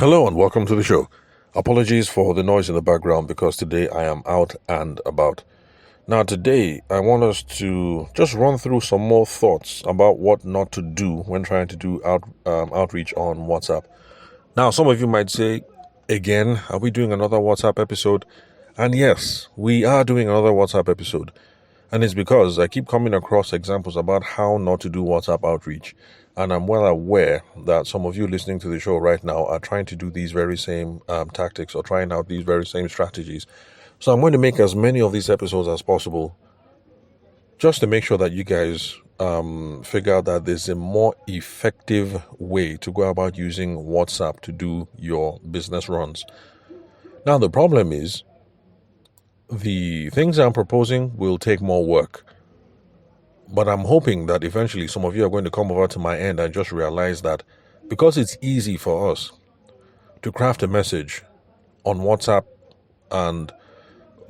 Hello and welcome to the show. Apologies for the noise in the background because today I am out and about. Now today I want us to just run through some more thoughts about what not to do when trying to do outreach on WhatsApp. Now some of you might say, again, are we doing another WhatsApp episode? And yes, we are doing another WhatsApp episode. And it's because I keep coming across examples about how not to do WhatsApp outreach. And I'm well aware that some of you listening to the show right now are trying to do these very same tactics or trying out these very same strategies. So I'm going to make as many of these episodes as possible just to make sure that you guys figure out that there's a more effective way to go about using WhatsApp to do your business runs. Now, the problem is the things I'm proposing will take more work. But I'm hoping that eventually some of you are going to come over to my end and just realize that because it's easy for us to craft a message on WhatsApp and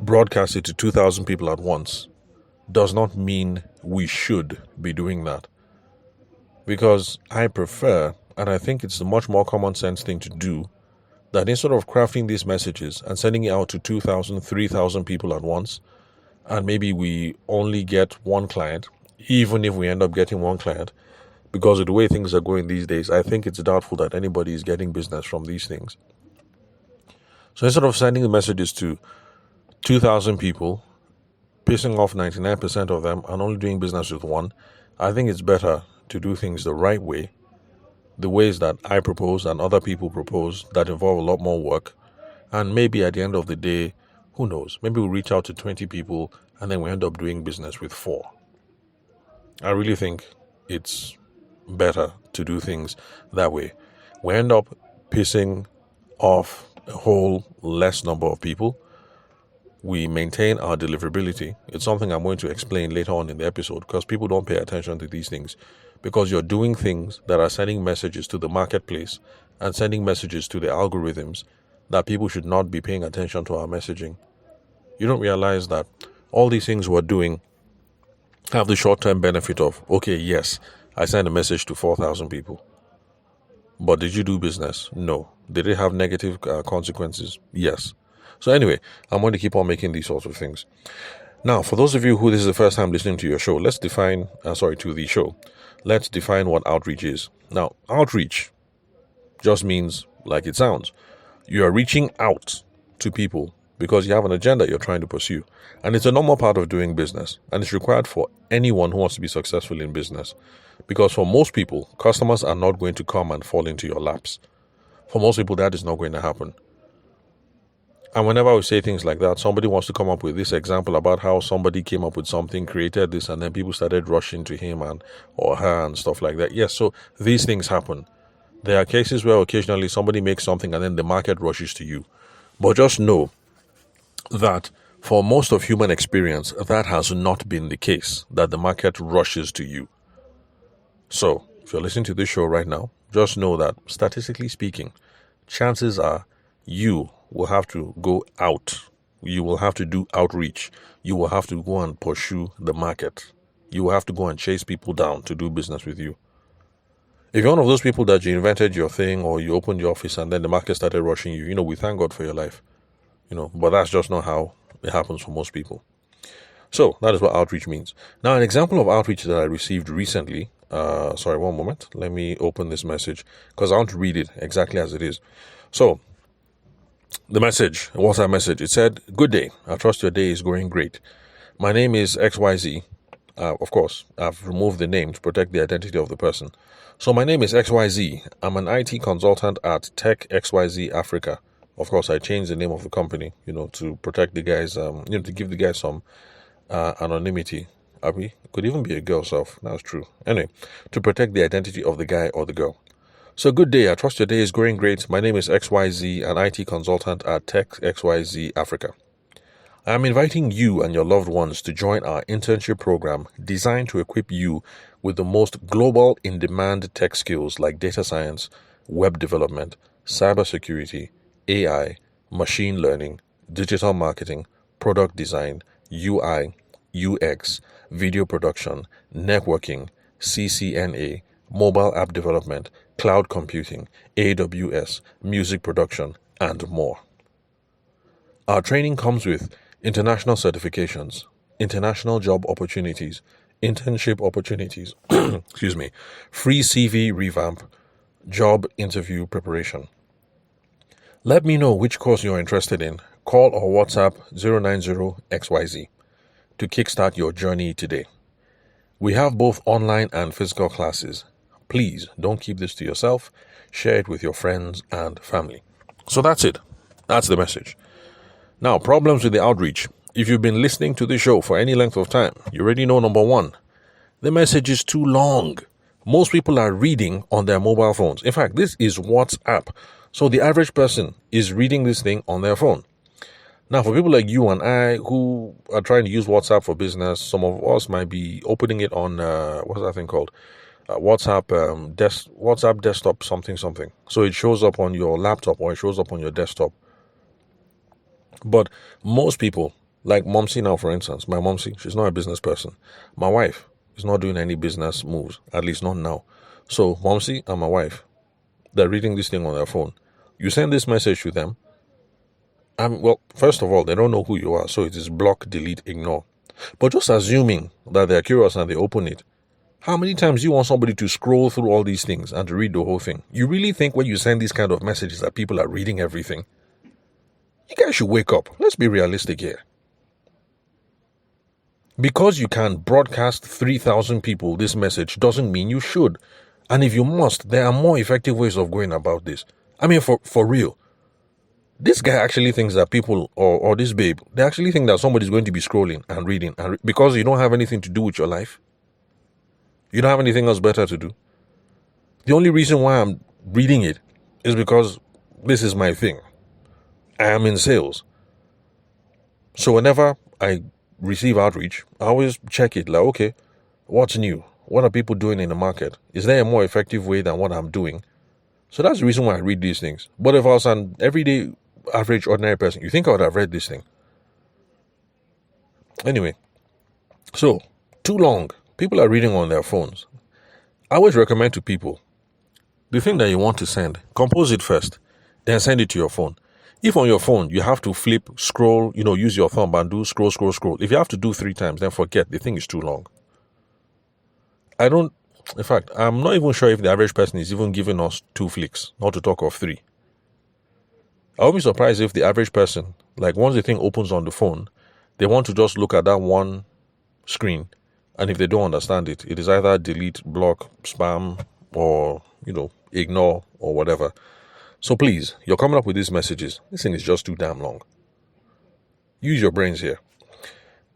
broadcast it to 2,000 people at once does not mean we should be doing that. Because I prefer, and I think it's the much more common sense thing to do, that instead of crafting these messages and sending it out to 2,000, 3,000 people at once, and maybe we only get one client, even if we end up getting one client, because of the way things are going these days, I think it's doubtful that anybody is getting business from these things. So instead of sending the messages to 2,000 people, pissing off 99% of them and only doing business with one, I think it's better to do things the right way, the ways that I propose and other people propose that involve a lot more work. And maybe at the end of the day, who knows, maybe we'll reach out to 20 people and then we end up doing business with 4. I really think it's better to do things that way. We end up pissing off a whole less number of people. We maintain our deliverability. It's something I'm going to explain later on in the episode because people don't pay attention to these things. Because you're doing things that are sending messages to the marketplace and sending messages to the algorithms that people should not be paying attention to our messaging. You don't realize that all these things we're doing have the short-term benefit of, okay, yes, I sent a message to 4,000 people. But did you do business? No. Did it have negative consequences? Yes. So anyway, I'm going to keep on making these sorts of things. Now, for those of you who this is the first time listening to your show, let's define what outreach is. Now, outreach just means, like it sounds, you are reaching out to people because you have an agenda you're trying to pursue. And it's a normal part of doing business. And it's required for anyone who wants to be successful in business. Because for most people, customers are not going to come and fall into your laps. For most people, that is not going to happen. And whenever we say things like that, somebody wants to come up with this example about how somebody came up with something, created this, and then people started rushing to him or her and stuff like that. Yes, so these things happen. There are cases where occasionally somebody makes something and then the market rushes to you. But just know that for most of human experience, that has not been the case, that the market rushes to you. So, if you're listening to this show right now, just know that, statistically speaking, chances are you will have to go out. You will have to do outreach. You will have to go and pursue the market. You will have to go and chase people down to do business with you. If you're one of those people that you invented your thing or you opened your office and then the market started rushing you, we thank God for your life. But that's just not how it happens for most people. So that is what outreach means. Now, an example of outreach that I received recently, sorry, one moment. Let me open this message because I want to read it exactly as it is. So the message, WhatsApp message, it said, "Good day. I trust your day is going great. My name is XYZ. Of course, I've removed the name to protect the identity of the person. So my name is XYZ. I'm an IT consultant at TECHXYZ Africa. Of course, I changed the name of the company, to protect the guys, to give the guys some anonymity. It could even be a girl self. That's true. Anyway, to protect the identity of the guy or the girl. So good day. I trust your day is going great. My name is XYZ, an IT consultant at TECHXYZ Africa. I am inviting you and your loved ones to join our internship program designed to equip you with the most global in-demand tech skills like data science, web development, cybersecurity, AI, machine learning, digital marketing, product design, UI, UX, video production, networking, CCNA, mobile app development, cloud computing, AWS, music production, and more. Our training comes with international certifications, international job opportunities, internship opportunities, excuse me, free CV revamp, job interview preparation. Let me know which course you're interested in. Call or WhatsApp 090XYZ to kickstart your journey today. We have both online and physical classes. Please don't keep this to yourself. Share it with your friends and family. So that's it. That's the message. Now, problems with the outreach. If you've been listening to the show for any length of time, you already know number one, the message is too long. Most people are reading on their mobile phones. In fact, this is WhatsApp. So the average person is reading this thing on their phone. Now, for people like you and I who are trying to use WhatsApp for business, some of us might be opening it on, what's that thing called? WhatsApp desktop something. So it shows up on your laptop or it shows up on your desktop. But most people, like Momsy now, for instance, my Momsy, she's not a business person. My wife is not doing any business moves, at least not now. So Momsy and my wife, they're reading this thing on their phone. You send this message to them. Well, first of all, they don't know who you are, so it is block, delete, ignore. But just assuming that they're curious and they open it, how many times do you want somebody to scroll through all these things and to read the whole thing? You really think when you send these kind of messages that people are reading everything? You guys should wake up. Let's be realistic here. Because you can broadcast 3,000 people this message doesn't mean you should. And if you must, there are more effective ways of going about this. I mean, for real. This guy actually thinks that people, or this babe, they actually think that somebody's going to be scrolling and reading. Because you don't have anything to do with your life. You don't have anything else better to do. The only reason why I'm reading it is because this is my thing. I am in sales. So whenever I receive outreach, I always check it like, okay, what's new? What are people doing in the market? Is there a more effective way than what I'm doing? So that's the reason why I read these things. But if I was an everyday, average, ordinary person, you think I would have read this thing? Anyway, so too long. People are reading on their phones. I always recommend to people, the thing that you want to send, compose it first, then send it to your phone. If on your phone, you have to flip, scroll, use your thumb and do scroll. If you have to do 3 times, then forget, the thing is too long. In fact, I'm not even sure if the average person is even giving us 2 flicks, not to talk of 3. I would be surprised if the average person, like once the thing opens on the phone, they want to just look at that one screen. And if they don't understand it, it is either delete, block, spam, or, ignore or whatever. So please, you're coming up with these messages. This thing is just too damn long. Use your brains here.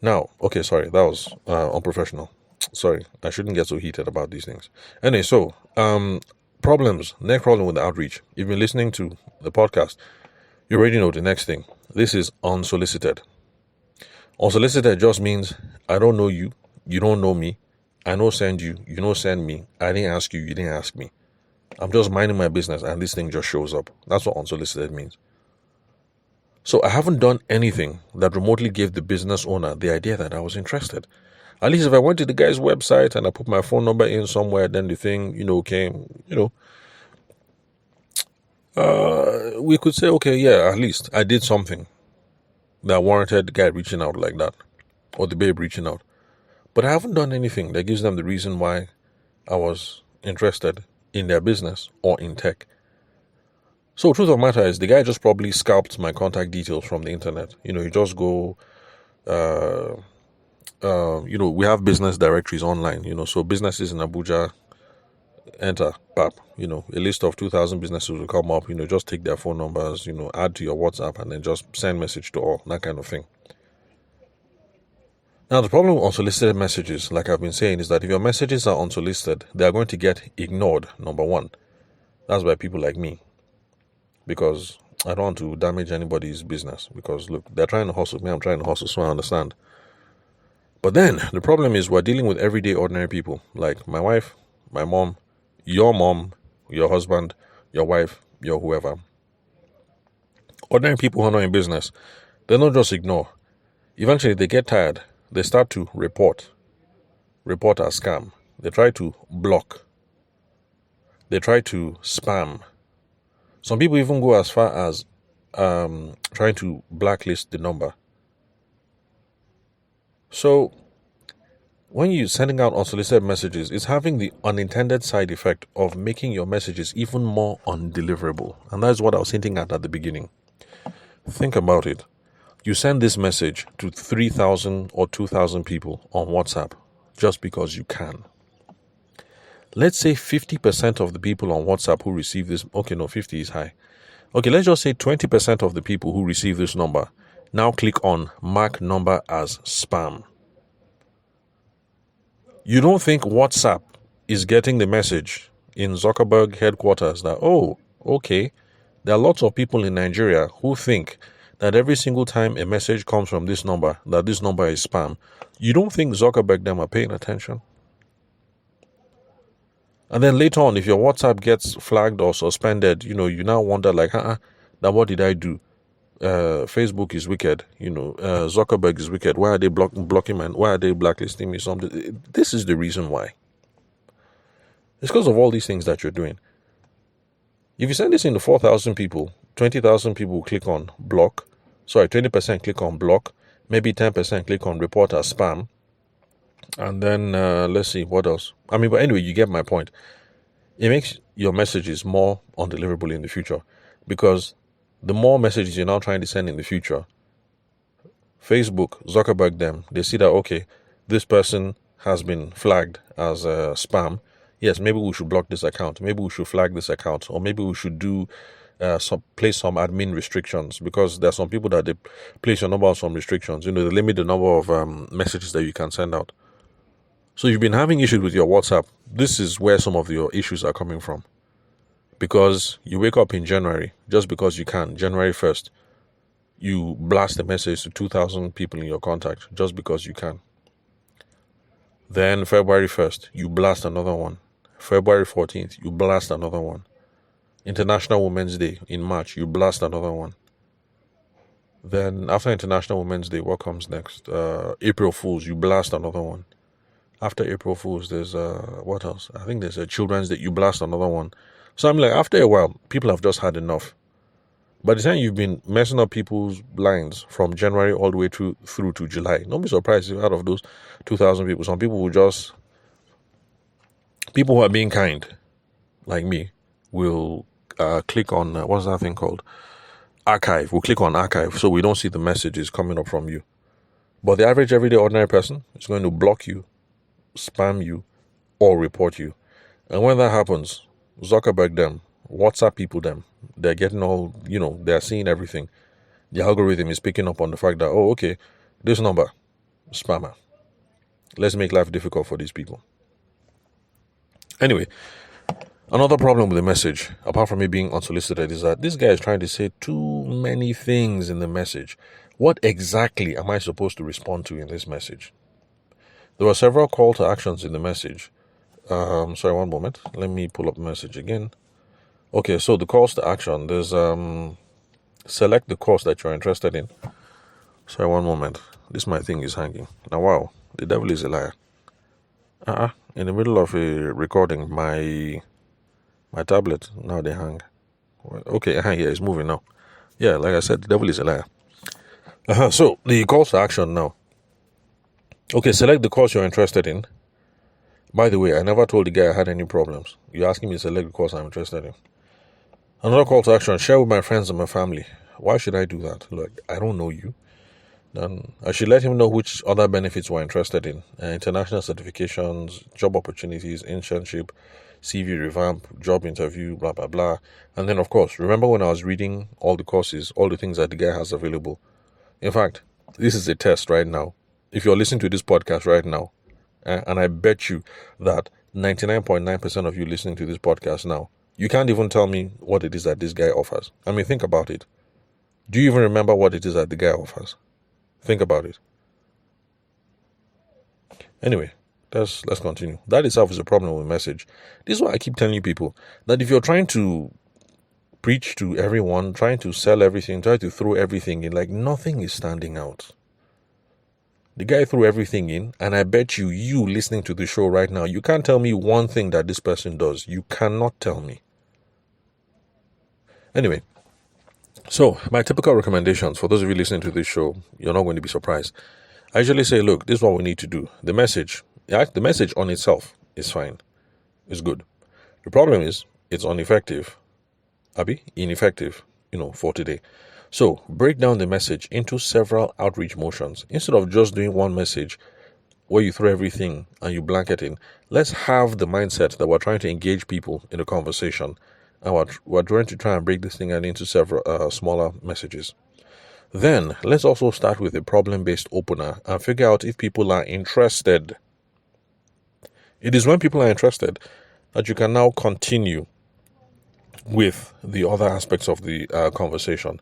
Now, okay, sorry, that was unprofessional. Sorry, I shouldn't get so heated about these things. Anyway, so, problems. Next problem with the outreach. You've been listening to the podcast. You already know the next thing. This is unsolicited. Unsolicited just means I don't know you. You don't know me. I don't send you. You don't send me. I didn't ask you. You didn't ask me. I'm just minding my business and this thing just shows up. That's what unsolicited means. So I haven't done anything that remotely gave the business owner the idea that I was interested. At least if I went to the guy's website and I put my phone number in somewhere, then the thing, came, we could say, okay, yeah, at least I did something that warranted the guy reaching out like that or the babe reaching out. But I haven't done anything that gives them the reason why I was interested in their business or in tech. So truth of the matter is the guy just probably scalped my contact details from the internet. You just go, we have business directories online, so businesses in Abuja, enter, pap, a list of 2,000 businesses will come up, just take their phone numbers, add to your WhatsApp and then just send message to all, that kind of thing. Now, the problem with unsolicited messages, like I've been saying, is that if your messages are unsolicited, they are going to get ignored, number one. That's by people like me. Because I don't want to damage anybody's business. Because, look, they're trying to hustle me, I'm trying to hustle, so I understand. But then, the problem is we're dealing with everyday ordinary people. Like my wife, my mom, your husband, your wife, your whoever. Ordinary people who are not in business, they don't just ignore. Eventually, they get tired. They start to report as scam. They try to block. They try to spam. Some people even go as far as trying to blacklist the number. So when you're sending out unsolicited messages, it's having the unintended side effect of making your messages even more undeliverable. And that's what I was hinting at the beginning. Think about it. You send this message to 3,000 or 2,000 people on WhatsApp just because you can. Let's say 50% of the people on WhatsApp who receive this, okay, no, 50 is high. Okay, let's just say 20% of the people who receive this number now click on mark number as spam. You don't think WhatsApp is getting the message in Zuckerberg headquarters that, oh, okay, there are lots of people in Nigeria who think that every single time a message comes from this number, that this number is spam. You don't think Zuckerberg them are paying attention? And then later on, if your WhatsApp gets flagged or suspended, you now wonder like, now what did I do? Facebook is wicked, Zuckerberg is wicked. Why are they blocking me? Why are they blacklisting me? Something. This is the reason why. It's because of all these things that you're doing. If you send this into 4,000 people, 20,000 people click on block. 20% click on block. Maybe 10% click on report as spam. And then let's see what else. But anyway, you get my point. It makes your messages more undeliverable in the future, because the more messages you're now trying to send in the future, Facebook, Zuckerberg them, they see that, okay, this person has been flagged as spam. Yes, maybe we should block this account. Maybe we should flag this account. Or maybe we should do place some admin restrictions, because there are some people that they place your number on some restrictions. They limit the number of messages that you can send out. So you've been having issues with your WhatsApp. This is where some of your issues are coming from. Because you wake up in January, just because you can, January 1st, you blast a message to 2,000 people in your contact, just because you can. Then February 1st, you blast another one. February 14th, you blast another one. International Women's Day in March, you blast another one. Then after International Women's Day, what comes next? April Fools, you blast another one. After April Fools, there's what else? I think there's a Children's Day, you blast another one. So I'm like, after a while, people have just had enough. By the time you've been messing up people's lines from January all the way through to July, don't be surprised if out of those 2,000 people, some people people who are being kind, like me, will click on, what's that thing called? Archive. We'll click on archive so we don't see the messages coming up from you. But the average everyday ordinary person is going to block you, spam you, or report you. And when that happens, Zuckerberg them, WhatsApp people them, they're getting all, they're seeing everything. The algorithm is picking up on the fact that, oh, okay, this number, spammer. Let's make life difficult for these people. Anyway, another problem with the message, apart from it being unsolicited, is that this guy is trying to say too many things in the message. What exactly am I supposed to respond to in this message? There were several call to actions in the message. Sorry, one moment. Let me pull up the message again. Okay, so the calls to action, there's select the course that you're interested in. Sorry, one moment. My thing is hanging. Now, wow, the devil is a liar. In the middle of a recording, my tablet, now they hang. Okay, yeah, it's moving now. Yeah, like I said, the devil is a liar. So, the calls to action now. Okay, select the course you're interested in. By the way, I never told the guy I had any problems. You're asking me to select the course I'm interested in. Another call to action, share with my friends and my family. Why should I do that? Look, I don't know you. Then I should let him know which other benefits we're interested in. International certifications, job opportunities, internship, CV revamp, job interview, blah, blah, blah. And then, of course, remember when I was reading all the courses, all the things that the guy has available. In fact, this is a test right now. If you're listening to this podcast right now, and I bet you that 99.9% of you listening to this podcast now, you can't even tell me what it is that this guy offers. Think about it. Do you even remember what it is that the guy offers? Think about it. Anyway, let's continue. That itself is a problem with message. This is why I keep telling you people that if you're trying to preach to everyone, trying to sell everything, try to throw everything in, like nothing is standing out. The guy threw everything in, and I bet you listening to the show right now, you can't tell me one thing that this person does. You cannot tell me. Anyway, so my typical recommendations for those of you listening to this show, you're not going to be surprised. I usually say, look, this is what we need to do. The message on itself is fine. It's good. The problem is it's ineffective, for today. So break down the message into several outreach motions. Instead of just doing one message where you throw everything and you blanket in, let's have the mindset that we're trying to engage people in a conversation, and we're trying to try and break this thing into several smaller messages. Then let's also start with a problem-based opener and figure out if people are interested. It is when people are interested that you can now continue with the other aspects of the conversation.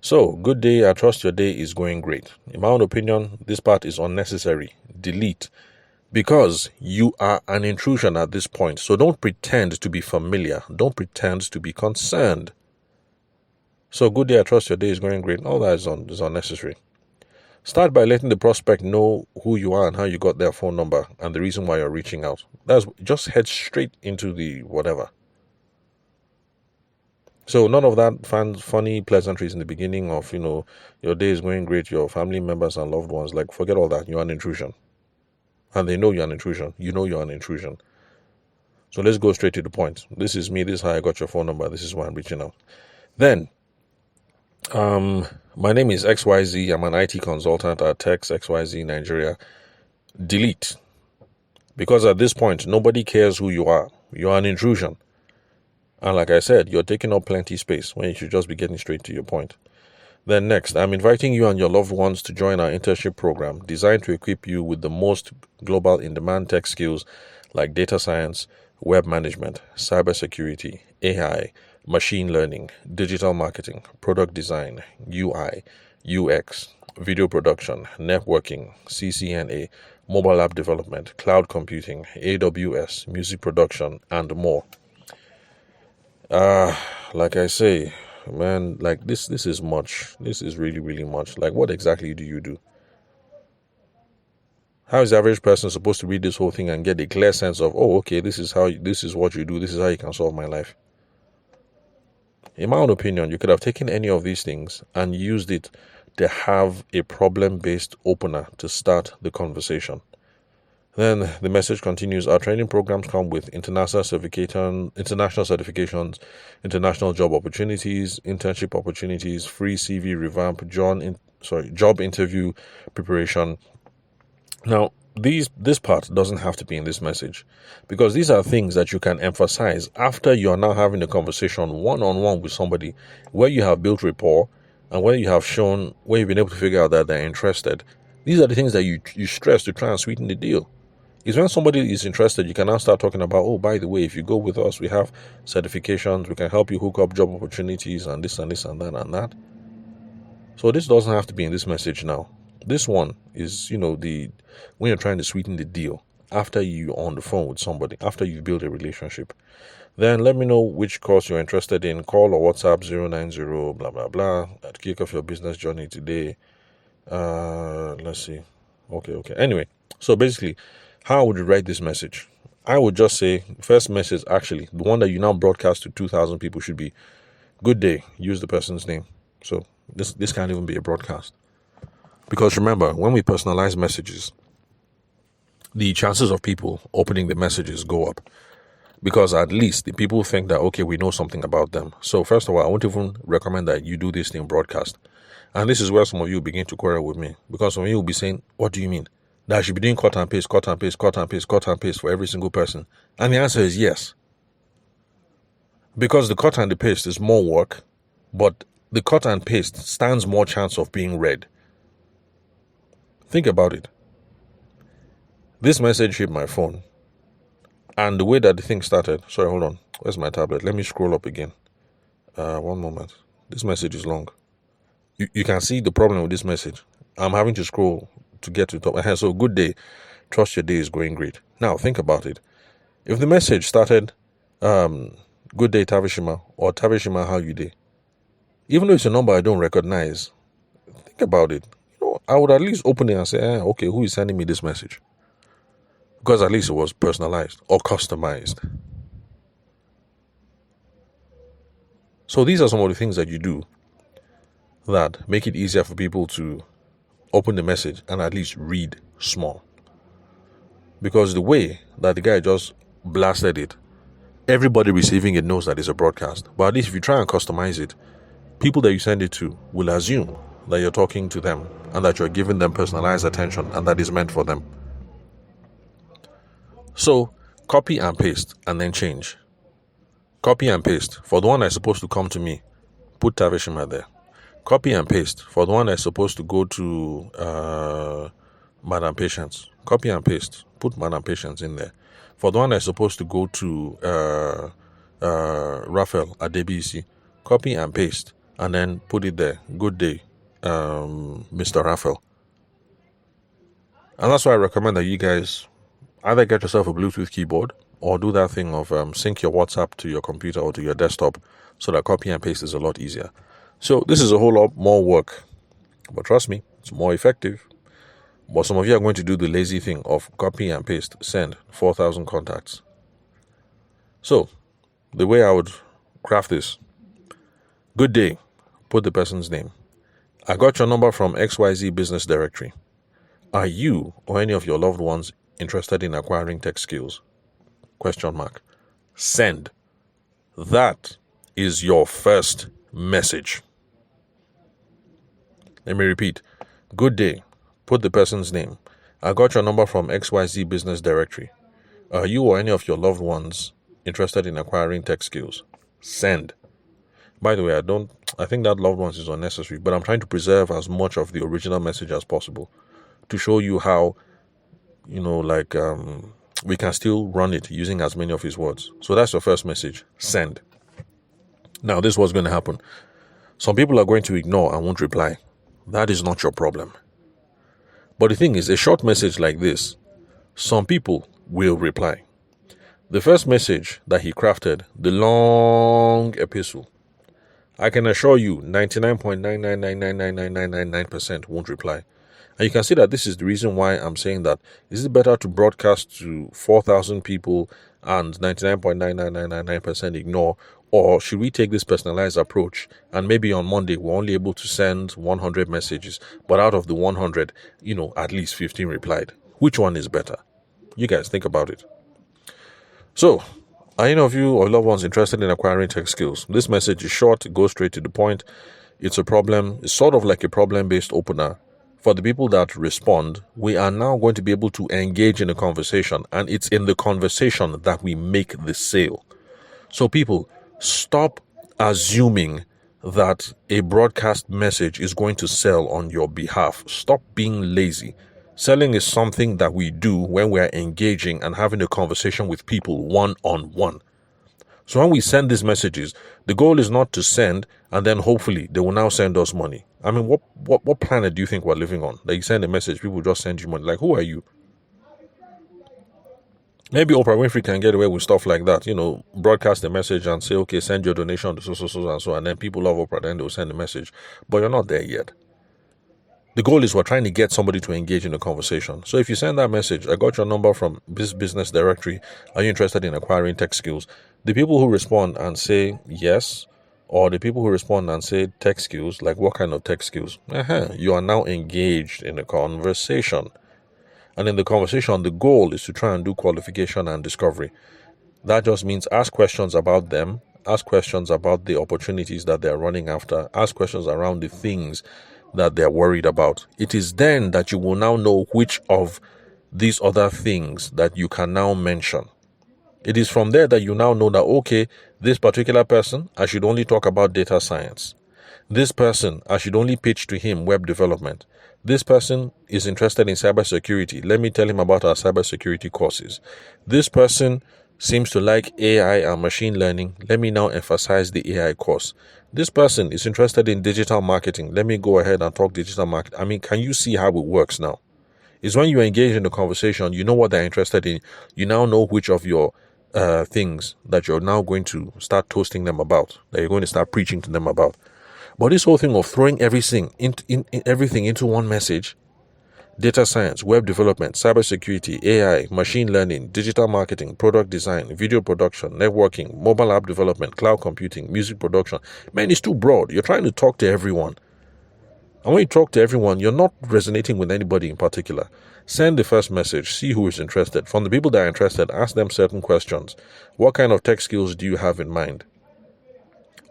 So, good day, I trust your day is going great. In my own opinion, this part is unnecessary. Delete. Because you are an intrusion at this point. So don't pretend to be familiar. Don't pretend to be concerned. So, good day, I trust your day is going great. All that is unnecessary. Start by letting the prospect know who you are and how you got their phone number and the reason why you're reaching out. That's just head straight into the whatever. So none of that funny pleasantries in the beginning of, your day is going great, your family members and loved ones. Like, forget all that. You're an intrusion. And they know you're an intrusion. You know you're an intrusion. So let's go straight to the point. This is me. This is how I got your phone number. This is why I'm reaching out. Then, my name is XYZ. I'm an IT consultant at TECHXYZ Nigeria. Delete. Because at this point, nobody cares who you are. You're an intrusion. And like I said, you're taking up plenty space when you should just be getting straight to your point. Then next, I'm inviting you and your loved ones to join our internship program designed to equip you with the most global in-demand tech skills like data science, web management, cybersecurity, AI, machine learning, digital marketing, product design, UI, UX, video production, networking, CCNA, mobile app development, cloud computing, AWS, music production, and more. Like I say, man, like this is much. This is really, really much. Like, what exactly do you do? How is the average person supposed to read this whole thing and get a clear sense of, oh, okay, this is what you do. This is how you can solve my life. In my own opinion, you could have taken any of these things and used it to have a problem-based opener to start the conversation. Then the message continues. Our training programs come with international certifications, international job opportunities, internship opportunities, free CV revamp, job interview preparation. Now, this part doesn't have to be in this message, because these are things that you can emphasize after you are now having a conversation one-on-one with somebody where you have built rapport and where you've been able to figure out that they're interested. These are the things that you stress to try and sweeten the deal. Is when somebody is interested, you can now start talking about, oh, by the way, if you go with us, we have certifications, we can help you hook up job opportunities and this and this and that and that. So this doesn't have to be in this message now. This one is, when you're trying to sweeten the deal after you're on the phone with somebody, after you've built a relationship. Then let me know which course you're interested in. Call or WhatsApp 090 blah, blah, blah. To kick off your business journey today. Let's see. Okay. Anyway, so basically, how would you write this message? I would just say, first message, actually, the one that you now broadcast to 2,000 people should be, good day, use the person's name. So this can't even be a broadcast. Because remember, when we personalize messages, the chances of people opening the messages go up. Because at least the people think that, okay, we know something about them. So first of all, I won't even recommend that you do this thing broadcast. And this is where some of you begin to quarrel with me. Because some of you will be saying, what do you mean? That I should be doing cut and paste for every single person? And the answer is yes. Because the cut and the paste is more work, but the cut and paste stands more chance of being read. Think about it. This message hit my phone. And the way that the thing started, sorry, hold on. Where's my tablet? Let me scroll up again. One moment. This message is long. You can see the problem with this message. I'm having to scroll to get to the top. So, good day. Trust your day is going great. Now, think about it. If the message started, good day, Tavishima, or Tavishima, how you day? Even though it's a number I don't recognize, think about it. I would at least open it and say, okay, who is sending me this message? Because at least it was personalized or customized. So these are some of the things that you do that make it easier for people to open the message and at least read small. Because the way that the guy just blasted it, everybody receiving it knows that it's a broadcast. But at least if you try and customize it, people that you send it to will assume that you're talking to them and that you're giving them personalized attention and that is meant for them. So copy and paste and then change. Copy and paste. For the one that's supposed to come to me, put Tavishima there. Copy and paste. For the one that's supposed to go to Madam Patience, copy and paste. Put Madam Patience in there. For the one that's supposed to go to Raphael at DBC, copy and paste and then put it there. Good day, Mr. Raphael. And that's why I recommend that you guys either get yourself a Bluetooth keyboard or do that thing of sync your WhatsApp to your computer or to your desktop so that copy and paste is a lot easier. So this is a whole lot more work, but trust me, it's more effective. But some of you are going to do the lazy thing of copy and paste, send 4,000 contacts. So the way I would craft this: good day, put the person's name. I got your number from XYZ business directory. Are you or any of your loved ones interested in acquiring tech skills? ? Send. That is your first message. Let me repeat. Good day. Put the person's name. I got your number from XYZ business directory. Are you or any of your loved ones interested in acquiring tech skills? Send. By the way, I think that loved ones is unnecessary, but I'm trying to preserve as much of the original message as possible to show you how, we can still run it using as many of his words. So that's your first message. Send. Now, this is what's going to happen. Some people are going to ignore and won't reply. That is not your problem. But the thing is, a short message like this, some people will reply. The first message that he crafted, the long epistle, I can assure you 99.9999999% won't reply. And you can see that this is the reason why I'm saying that is it better to broadcast to 4,000 people and 99.99999% ignore, or should we take this personalized approach and maybe on Monday we're only able to send 100 messages, but out of the 100, at least 15 replied? Which one is better? You guys think about it. So, are any of you or loved ones interested in acquiring tech skills? This message is short, it goes straight to the point. It's a problem. It's sort of like a problem-based opener. For the people that respond, we are now going to be able to engage in a conversation, and it's in the conversation that we make the sale. So people, stop assuming that a broadcast message is going to sell on your behalf. Stop being lazy. Selling is something that we do when we are engaging and having a conversation with people one-on-one. So when we send these messages, the goal is not to send and then hopefully they will now send us money. I mean, what planet do you think we're living on? That you send a message, people just send you money. Like, who are you? Maybe Oprah Winfrey can get away with stuff like that, broadcast a message and say, okay, send your donation to so, and then people love Oprah, then they'll send a message. But you're not there yet. The goal is we're trying to get somebody to engage in a conversation. So if you send that message, I got your number from this business directory. Are you interested in acquiring tech skills? The people who respond and say yes, or the people who respond and say tech skills, like what kind of tech skills? You are now engaged in a conversation. And in the conversation, the goal is to try and do qualification and discovery. That just means ask questions about them, ask questions about the opportunities that they're running after, ask questions around the things that they're worried about. It is then that you will now know which of these other things that you can now mention. It is from there that you now know that, okay, this particular person, I should only talk about data science. This person, I should only pitch to him web development. This person is interested in cybersecurity. Let me tell him about our cybersecurity courses. This person seems to like AI and machine learning. Let me now emphasize the AI course. This person is interested in digital marketing. Let me go ahead and talk digital marketing. I mean, can you see how it works now? It's when you engage in the conversation, you know what they're interested in. You now know which of your things that you're now going to start toasting them about, that you're going to start preaching to them about. But this whole thing of throwing everything into one message, data science, web development, cybersecurity, AI, machine learning, digital marketing, product design, video production, networking, mobile app development, cloud computing, music production. Man, it's too broad. You're trying to talk to everyone. And when you talk to everyone, you're not resonating with anybody in particular. Send the first message, see who is interested. From the people that are interested, ask them certain questions. What kind of tech skills do you have in mind?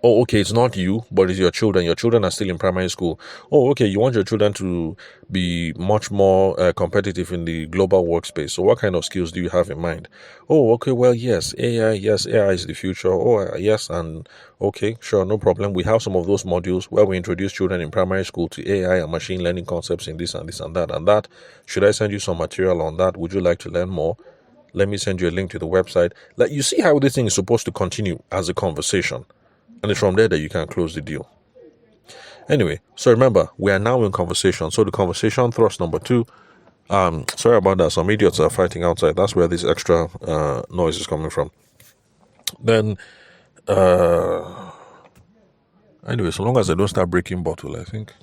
Oh, okay, it's not you, but it's your children. Your children are still in primary school. Oh, okay, you want your children to be much more competitive in the global workspace. So what kind of skills do you have in mind? Oh, okay, well, yes, AI is the future. Oh, yes, and okay, sure, no problem. We have some of those modules where we introduce children in primary school to AI and machine learning concepts in this and this and that and that. Should I send you some material on that? Would you like to learn more? Let me send you a link to the website. Like, you see how this thing is supposed to continue as a conversation. And it's from there that you can close the deal. Anyway, so remember, we are now in conversation. So the conversation thrust number 2. Sorry about that. Some idiots are fighting outside. That's where this extra noise is coming from. Then, anyway, so long as I don't start breaking bottle, I think.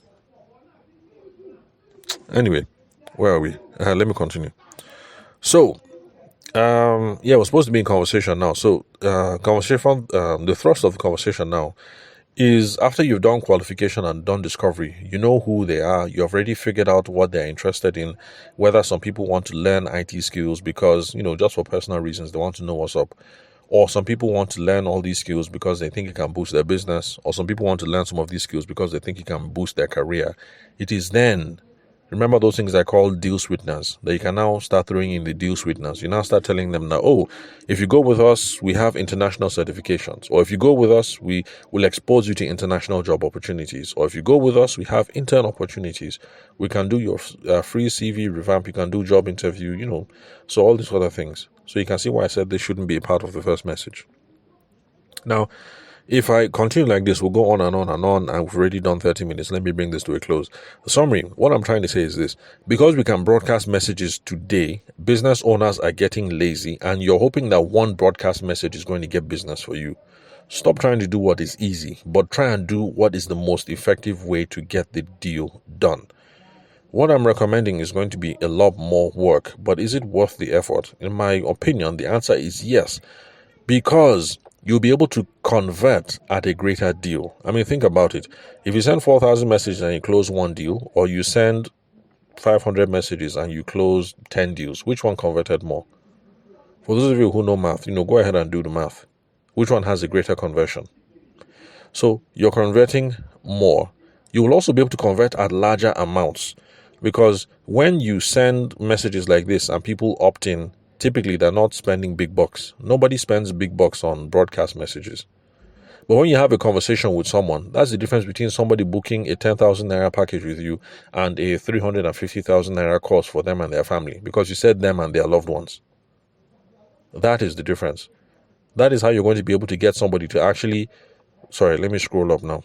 Anyway, where are we? Let me continue. So, we're supposed to be in conversation now. So, the thrust of the conversation now is after you've done qualification and done discovery, you know who they are. You've already figured out what they're interested in, whether some people want to learn IT skills because, just for personal reasons, they want to know what's up. Or some people want to learn all these skills because they think it can boost their business. Or some people want to learn some of these skills because they think it can boost their career. It is then, remember those things I call deal sweeteners, that you can now start throwing in the deal sweeteners. You now start telling them now, oh, if you go with us, we have international certifications. Or if you go with us, we will expose you to international job opportunities. Or if you go with us, we have intern opportunities. We can do your free CV revamp. You can do job interview, so all these other things. So you can see why I said this shouldn't be a part of the first message. Now, if I continue like this, we'll go on and on and on, and we've already done 30 minutes. Let me bring this to a close. The summary, what I'm trying to say is this. Because we can broadcast messages today, business owners are getting lazy, and you're hoping that one broadcast message is going to get business for you. Stop trying to do what is easy, but try and do what is the most effective way to get the deal done. What I'm recommending is going to be a lot more work, but is it worth the effort? In my opinion, the answer is yes, because you'll be able to convert at a greater deal. I mean, think about it. If you send 4,000 messages and you close one deal, or you send 500 messages and you close 10 deals, which one converted more? For those of you who know math, go ahead and do the math. Which one has a greater conversion? So you're converting more. You will also be able to convert at larger amounts, because when you send messages like this and people opt in, typically they're not spending big bucks. Nobody spends big bucks on broadcast messages. But when you have a conversation with someone, that's the difference between somebody booking a 10,000 naira package with you and a 350,000 naira course for them and their family, because you said them and their loved ones. That is the difference. That is how you're going to be able to get somebody to actually... Sorry, let me scroll up now.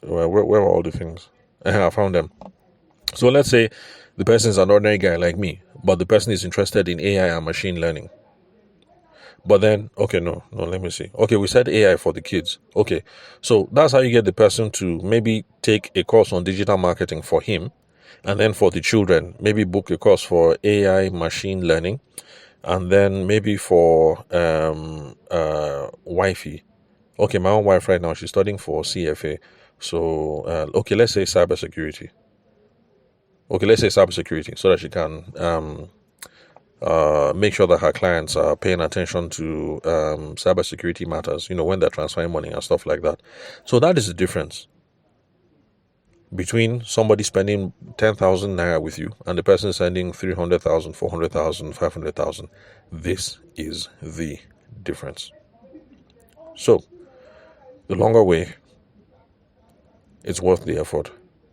Where are all the things? I found them. So let's say the person is an ordinary guy like me, but the person is interested in AI and machine learning. But then, okay, no, let me see. Okay, we said AI for the kids. Okay, so that's how you get the person to maybe take a course on digital marketing for him. And then for the children, maybe book a course for AI machine learning. And then maybe for wifey. Okay, my own wife right now, she's studying for CFA. So, okay, let's say cybersecurity. So that she can make sure that her clients are paying attention to cybersecurity matters, when they're transferring money and stuff like that. So that is the difference between somebody spending 10,000 naira with you and the person sending 300,000, 400,000, 500,000. This is the difference. So, the longer way, it's worth the effort.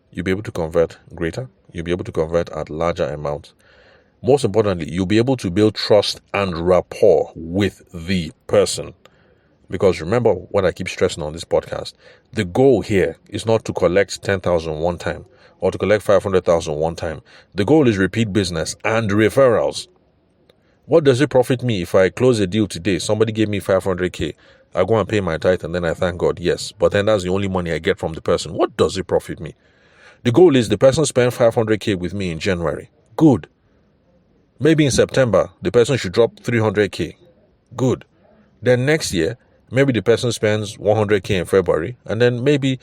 You'll be able to convert greater. You'll be able to convert at larger amounts. Most importantly, you'll be able to build trust and rapport with the person. Because remember what I keep stressing on this podcast, the goal here is not to collect 10,000 one time or to collect 500,000 one time. The goal is repeat business and referrals. What does it profit me if I close a deal today? Somebody gave me 500K I go and pay my tithe and then I thank God, yes. But then that's the only money I get from the person. What does it profit me? The goal is the person spent 500k with me in January. Good. Maybe in September, the person should drop 300k. Good. Then next year, maybe the person spends 100k in February. And then maybe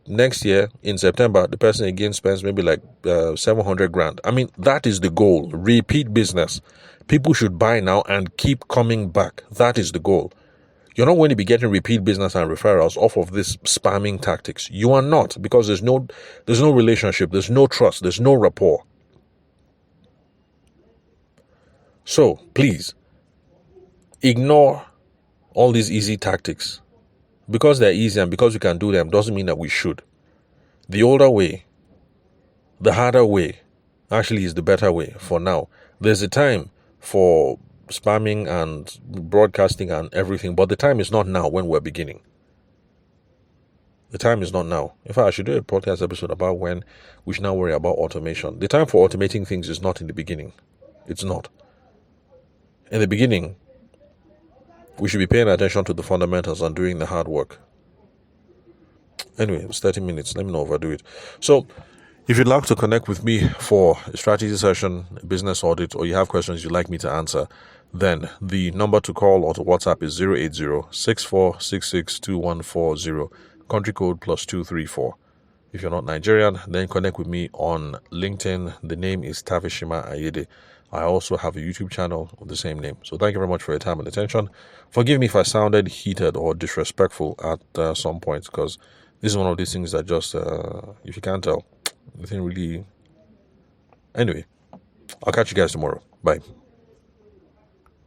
next year in September, the person again spends maybe like 700 grand. I mean, that is the goal. Repeat business. People should buy now and keep coming back. That is the goal. You're not going to be getting repeat business and referrals off of this spamming tactics. You are not, because there's no relationship, there's no trust, there's no rapport. So please ignore all these easy tactics. Because they're easy and because we can do them doesn't mean that we should. The older way, the harder way, actually is the better way for now. There's a time for spamming and broadcasting and everything, but the time is not now when we're beginning. The time is not now. In fact, I should do a podcast episode about when we should now worry about automation. The time for automating things is not in the beginning. It's not. In the beginning, we should be paying attention to the fundamentals and doing the hard work. Anyway, it's 30 minutes. Let me not overdo it. So, if you'd like to connect with me for a strategy session, a business audit, or you have questions you'd like me to answer, then the number to call or to WhatsApp is 080-6466-2140, country code +234. If you're not Nigerian, then connect with me on LinkedIn. The name is Tavishima Ayede. I also have a YouTube channel with the same name. So thank you very much for your time and attention. Forgive me if I sounded heated or disrespectful at some points, because this is one of these things that just, if you can't tell, nothing really. Anyway, I'll catch you guys tomorrow. Bye.